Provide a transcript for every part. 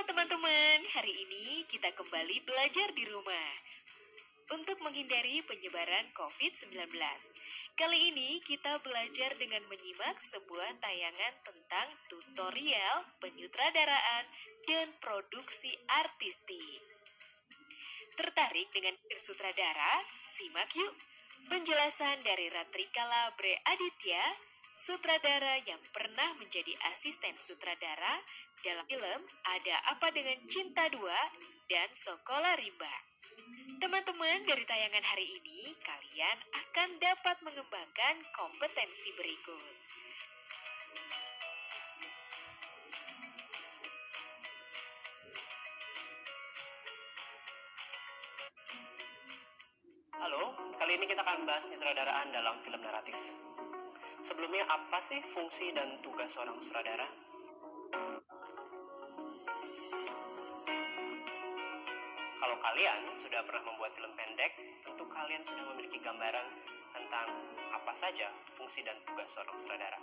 teman-teman, hari ini kita kembali belajar di rumah untuk menghindari penyebaran COVID-19. Kali ini kita belajar dengan menyimak sebuah tayangan tentang tutorial penyutradaraan dan produksi artistik. Tertarik dengan sutradara? Simak yuk penjelasan dari Ratrika Labre Aditya, sutradara yang pernah menjadi asisten sutradara dalam film Ada Apa Dengan Cinta 2 dan Sekolah Rimba. Teman-teman, dari tayangan hari ini kalian akan dapat mengembangkan kompetensi berikut. Halo, kali ini kita akan bahas penyutradaraan dalam film naratif. Sebelumnya, apa sih fungsi dan tugas seorang sutradara? Kalau kalian sudah pernah membuat film pendek, tentu kalian sudah memiliki gambaran tentang apa saja fungsi dan tugas seorang sutradara.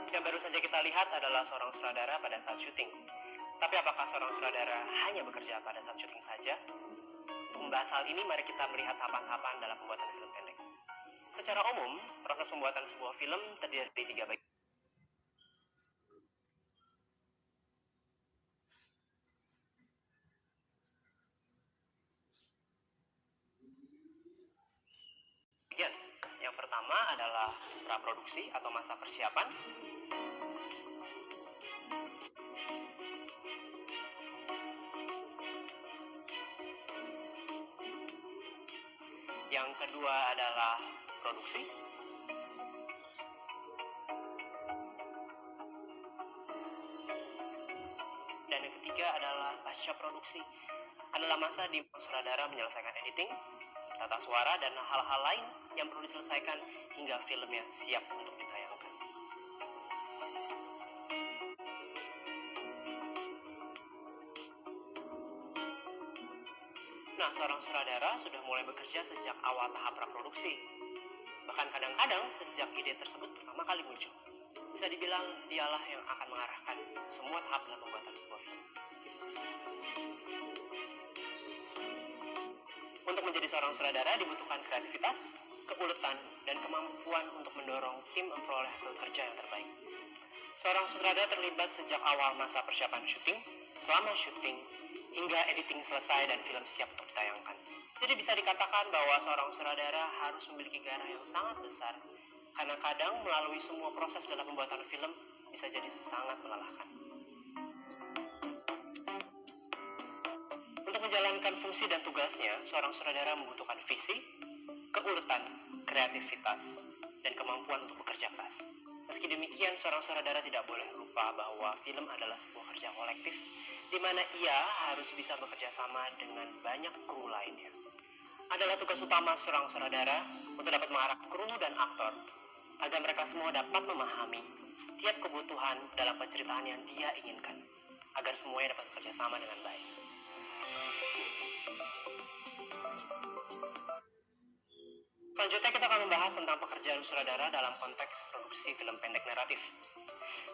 Yang baru saja kita lihat adalah seorang sutradara pada saat syuting. Tapi apakah seorang sutradara hanya bekerja pada saat syuting saja? Untuk membahas hal ini, mari kita melihat tahapan-tahapan dalam pembuatan film pendek. Secara umum, proses pembuatan sebuah film terdiri dari 3 bagian. Yang pertama adalah praproduksi atau masa persiapan. Yang kedua adalah produksi. Dan yang ketiga adalah pasca produksi. Adalah masa di mana sutradara menyelesaikan editing, tata suara, dan hal-hal lain yang perlu diselesaikan hingga filmnya siap untuk ditayangkan. Nah, seorang sutradara sudah mulai bekerja sejak awal tahap praproduksi. Bahkan kadang-kadang sejak ide tersebut pertama kali muncul. Bisa dibilang dialah yang akan mengarahkan semua tahap dalam pembuatan sebuah film. Untuk menjadi seorang sutradara dibutuhkan kreativitas, keuletan, dan kemampuan untuk mendorong tim memperoleh hasil kerja yang terbaik. Seorang sutradara terlibat sejak awal masa persiapan syuting, selama syuting, hingga editing selesai dan film siap untuk ditayangkan. Jadi bisa dikatakan bahwa seorang sutradara harus memiliki gairah yang sangat besar, karena kadang melalui semua proses dalam pembuatan film bisa jadi sangat melelahkan. Untuk menjalankan fungsi dan tugasnya, seorang sutradara membutuhkan visi, keuletan, kreativitas, dan kemampuan untuk bekerja keras. Meski demikian, seorang sutradara tidak boleh lupa bahwa film adalah sebuah kerja kolektif, di mana ia harus bisa bekerja sama dengan banyak kru lainnya. Adalah tugas utama seorang sutradara untuk dapat mengarah kru dan aktor, agar mereka semua dapat memahami setiap kebutuhan dalam penceritaan yang dia inginkan, agar semuanya dapat bekerja sama dengan baik. Selanjutnya kita akan membahas tentang pekerjaan sutradara dalam konteks produksi film pendek naratif.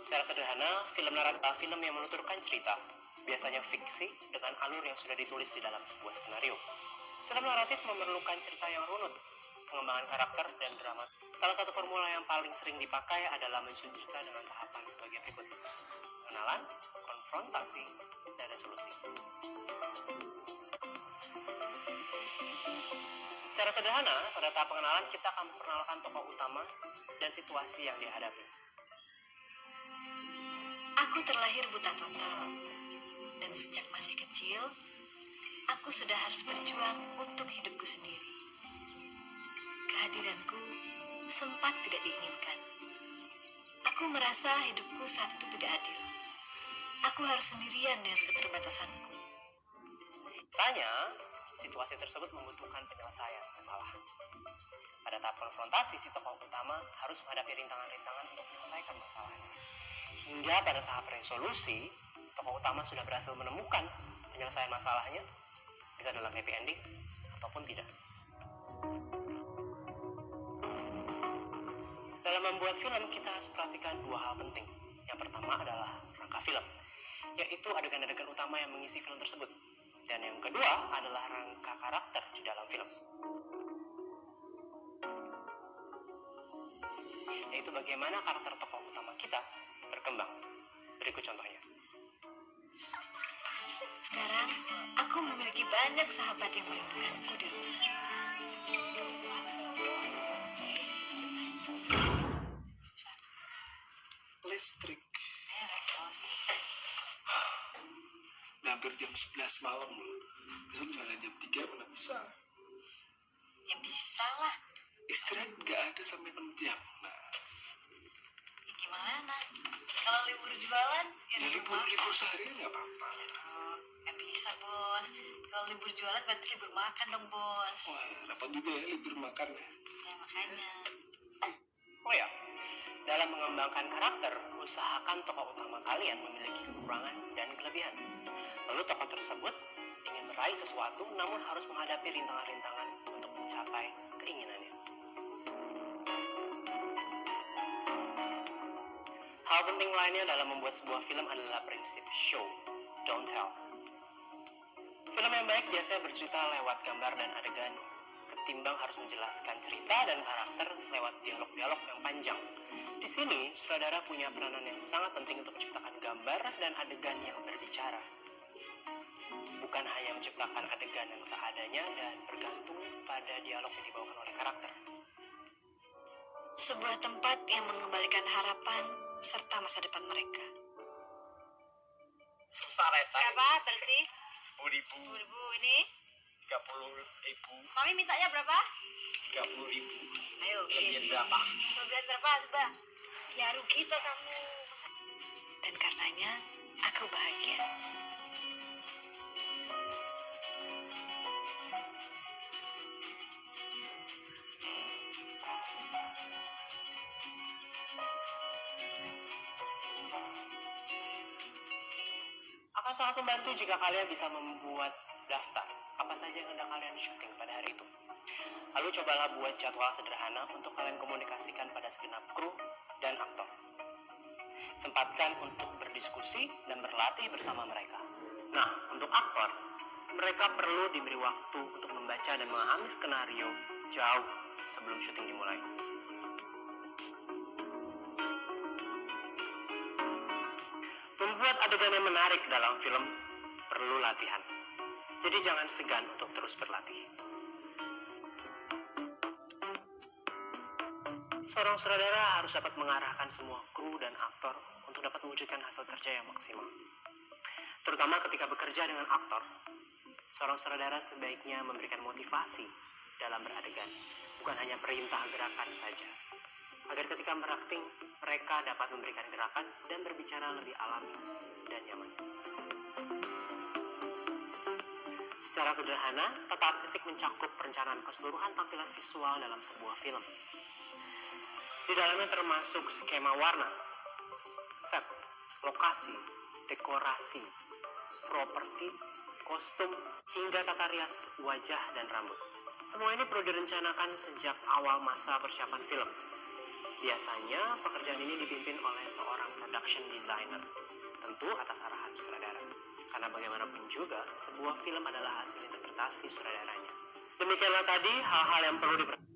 Secara sederhana, film naratif adalah film yang menuturkan cerita, biasanya fiksi dengan alur yang sudah ditulis di dalam sebuah skenario. Film naratif memerlukan cerita yang runut, pengembangan karakter, dan drama. Salah satu formula yang paling sering dipakai adalah menyusun cerita dengan tahapan sebagai berikut: pengenalan, konfrontasi, dan resolusi. Secara sederhana, pada tahap pengenalan kita akan memperkenalkan tokoh utama dan situasi yang dihadapi. Aku terlahir buta total, dan sejak masih kecil, aku sudah harus berjuang untuk hidupku sendiri. Kehadiranku sempat tidak diinginkan. Aku merasa hidupku saat itu tidak adil. Aku harus sendirian dengan keterbatasanku. Misalnya, situasi tersebut membutuhkan penyelesaian masalah. Pada tahap konfrontasi, si tokoh utama harus menghadapi rintangan-rintangan untuk menyelesaikan masalahnya. Hingga pada tahap resolusi, tokoh utama sudah berhasil menemukan penyelesaian masalahnya, bisa dalam happy ending ataupun tidak. Dalam membuat film, kita harus perhatikan dua hal penting. Yang pertama adalah rangka film, yaitu adegan-adegan utama yang mengisi film tersebut. Dan yang kedua adalah rangka karakter di dalam film, yaitu bagaimana karakter tokoh utama kita berkembang. Berikut contohnya. Sekarang, aku memiliki banyak sahabat yang menemukanku di rumah. Listrik. Beres, bos. Udah hampir jam 11 malam loh. Besok jalan jam 3 mana bisa. Ya bisa lah. Istirahat gak ada sampai 6 jam. Nah, Ya gimana? Kalau libur jualan, ya ya libur sehari gak apa-apa. Oh, ya bisa, bos. Kalau libur jualan berarti libur makan dong, bos. Wah, repot juga ya libur makan ya. Ya makanya. Oh ya, dalam mengembangkan karakter, usahakan tokoh utama kalian memiliki kekurangan dan kelebihan. Lalu tokoh tersebut ingin meraih sesuatu namun harus menghadapi rintangan-rintangan untuk mencapai keinginannya. Hal penting lainnya dalam membuat sebuah film adalah prinsip show, don't tell. Film yang baik biasanya bercerita lewat gambar dan adegan, ketimbang harus menjelaskan cerita dan karakter lewat dialog-dialog yang panjang. Di sini, sutradara punya peranan yang sangat penting untuk menciptakan gambar dan adegan yang berbicara. Bukan hanya menciptakan adegan yang seadanya dan bergantung pada dialog yang dibawakan oleh karakter. Sebuah tempat yang mengembalikan harapan serta masa depan mereka. Susah receh. Berapa berarti? 10.000, 10.000 ini. 30.000, Mami mintanya berapa? 30.000. Ayo, Kelebihan berapa? Kelebihan berapa, Subah? Ya rugi toh kamu. Dan karenanya, aku bahagia. Akan sangat membantu jika kalian bisa membuat daftar apa saja yang hendak kalian syuting pada hari itu. Lalu cobalah buat jadwal sederhana untuk kalian komunikasikan pada segenap kru dan aktor. Sempatkan untuk berdiskusi dan berlatih bersama mereka. Nah, untuk aktor, mereka perlu diberi waktu untuk membaca dan memahami skenario jauh sebelum syuting dimulai. Membuat adegan yang menarik dalam film perlu latihan. Jadi jangan segan untuk terus berlatih. Seorang sutradara harus dapat mengarahkan semua kru dan aktor untuk dapat mewujudkan hasil kerja yang maksimal. Terutama ketika bekerja dengan aktor, seorang sutradara sebaiknya memberikan motivasi dalam beradegan, bukan hanya perintah gerakan saja. Agar ketika berakting, mereka dapat memberikan gerakan dan berbicara lebih alami dan nyaman. Secara sederhana, tata artistik mencakup perencanaan keseluruhan tampilan visual dalam sebuah film. Di dalamnya termasuk skema warna, set, lokasi, dekorasi, properti, kostum, hingga tata rias wajah dan rambut. Semua ini perlu direncanakan sejak awal masa persiapan film. Biasanya, pekerjaan ini dipimpin oleh seorang production designer, tentu atas arahan sutradara. Karena bagaimanapun juga, sebuah film adalah hasil interpretasi sutradaranya. Demikianlah tadi hal-hal yang perlu diperhatikan.